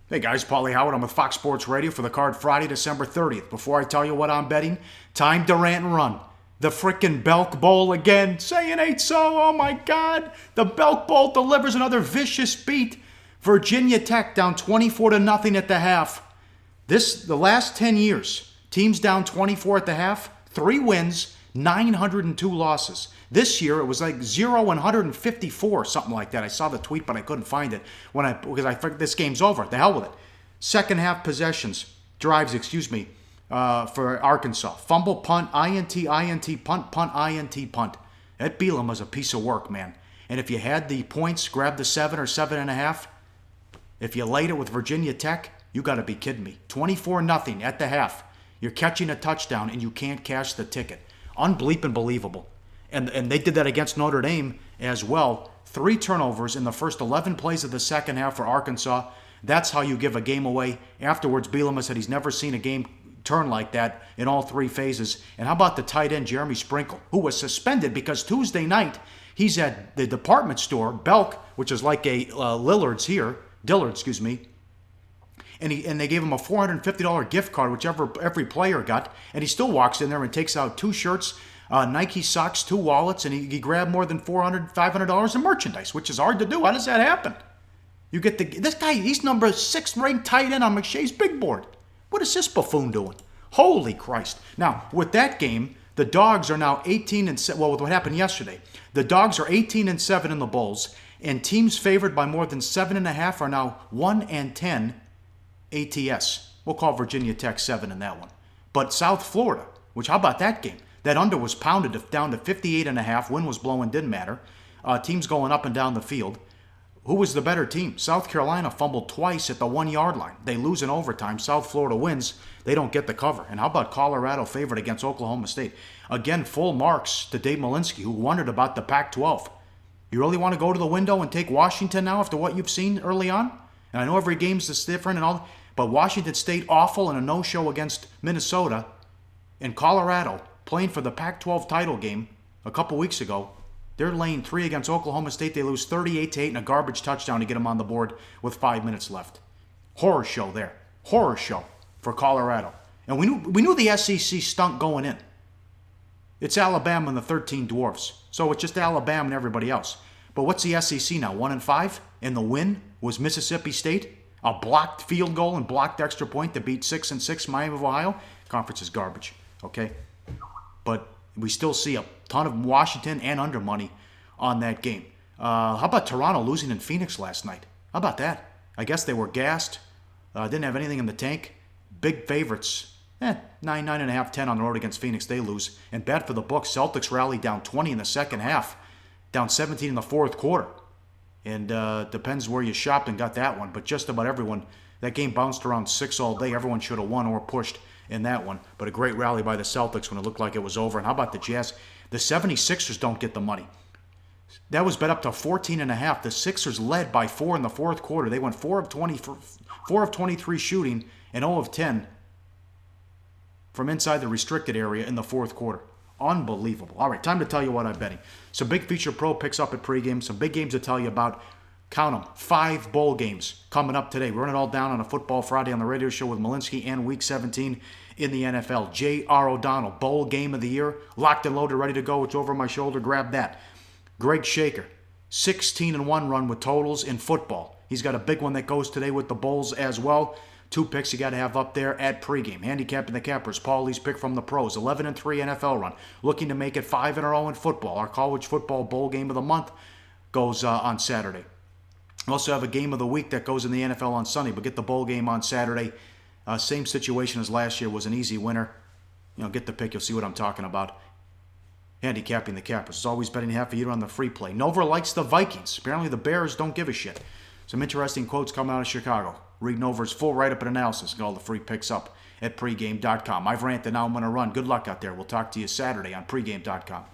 Hey guys, Pauly Howard. I'm with Fox Sports Radio for the card Friday, December 30th. Before I tell you what I'm betting, time to rant and run. The frickin' Belk Bowl again. Say it ain't so. Oh my God. The Belk Bowl delivers another vicious beat. Virginia Tech down 24-0 at the half. The last 10 years, teams down 24 at the half, 3 wins, 902 losses. This year, it was like 0-154, something like that. I saw the tweet, but I couldn't find it because I figured this game's over. The hell with it. Second half drives, for Arkansas. Fumble, punt, INT, punt, INT, punt. That Bielema was a piece of work, man. And if you had the points, grab the 7 or 7.5. If you laid it with Virginia Tech, you got to be kidding me. 24-0 at the half. You're catching a touchdown and you can't cash the ticket. Unbelievable. And they did that against Notre Dame as well. 3 turnovers in the first 11 plays of the second half for Arkansas. That's how you give a game away. Afterwards, Bielema said he's never seen a game turn like that in all 3 phases. And how about the tight end, Jeremy Sprinkle, who was suspended because Tuesday night he's at the department store, Belk, which is like a Dillard, and they gave him a $450 gift card, whichever every player got, and he still walks in there and takes out 2 shirts, Nike socks, 2 wallets, and he grabbed more than $400, $500 in merchandise, which is hard to do. How does that happen? You get this guy, he's number 6 ranked tight end on McShay's big board. What is this buffoon doing? Holy Christ. Now, with that game, the Dogs are now 18-7. Well, with what happened yesterday, the Dogs are 18-7 in the Bowls, and teams favored by more than 7.5 are now 1-10 ATS. We'll call Virginia Tech 7 in that one. But South Florida, how about that game? That under was pounded down to 58.5. Wind was blowing, didn't matter. Teams going up and down the field. Who was the better team? South Carolina fumbled twice at the 1-yard line. They lose in overtime. South Florida wins. They don't get the cover. And how about Colorado favored against Oklahoma State? Again, full marks to Dave Malinsky, who wondered about the Pac-12. You really want to go to the window and take Washington now after what you've seen early on? And I know every game's just different and all, but Washington State awful in a no-show against Minnesota, and Colorado playing for the Pac-12 title game a couple weeks ago. They're laying 3 against Oklahoma State. They lose 38-8 and a garbage touchdown to get them on the board with 5 minutes left. Horror show there. Horror show for Colorado. And we knew the SEC stunk going in. It's Alabama and the 13 Dwarfs. So it's just Alabama and everybody else. But what's the SEC now? 1-5? And the win was Mississippi State. A blocked field goal and blocked extra point to beat 6-6 Miami of Ohio. Conference is garbage. Okay? But we still see a ton of Washington and under money on that game. How about Toronto losing in Phoenix last night? How about that? I guess they were gassed. Didn't have anything in the tank. Big favorites. 9.5, 10 on the road against Phoenix. They lose. And bad for the books. Celtics rallied down 20 in the second half. Down 17 in the fourth quarter. And depends where you shopped and got that one. But just about everyone, that game bounced around 6 all day. Everyone should have won or pushed in that one. But a great rally by the Celtics when it looked like it was over. And how about the Jazz? The 76ers don't get the money. That was bet up to 14.5. The Sixers led by 4 in the fourth quarter. They went 4 of 23 shooting and 0 of 10 from inside the restricted area in the fourth quarter. Unbelievable. All right, time to tell you what I'm betting. Some big feature pro picks up at pregame. Some big games to tell you about. Count them. 5 bowl games coming up today. We're running it all down on a Football Friday on the radio show with Malinsky and Week 17 in the NFL. J.R. O'Donnell, bowl game of the year. Locked and loaded, ready to go. It's over my shoulder. Grab that. Greg Shaker, 16-1 run with totals in football. He's got a big one that goes today with the Bulls as well. 2 picks you got to have up there at pregame. Handicapping the Cappers. Pauly's pick from the pros. 11-3 NFL run. Looking to make it 5-0 in football. Our college football bowl game of the month goes on Saturday. We also have a game of the week that goes in the NFL on Sunday, but get the bowl game on Saturday. Same situation as last year, was an easy winner. Get the pick, you'll see what I'm talking about. Handicapping the Cappers. It's always betting half a year on the free play. Nova likes the Vikings. Apparently the Bears don't give a shit. Some interesting quotes coming out of Chicago. Read Nova's full write-up and analysis and all the free picks up at pregame.com. I've ranted, now I'm going to run. Good luck out there. We'll talk to you Saturday on pregame.com.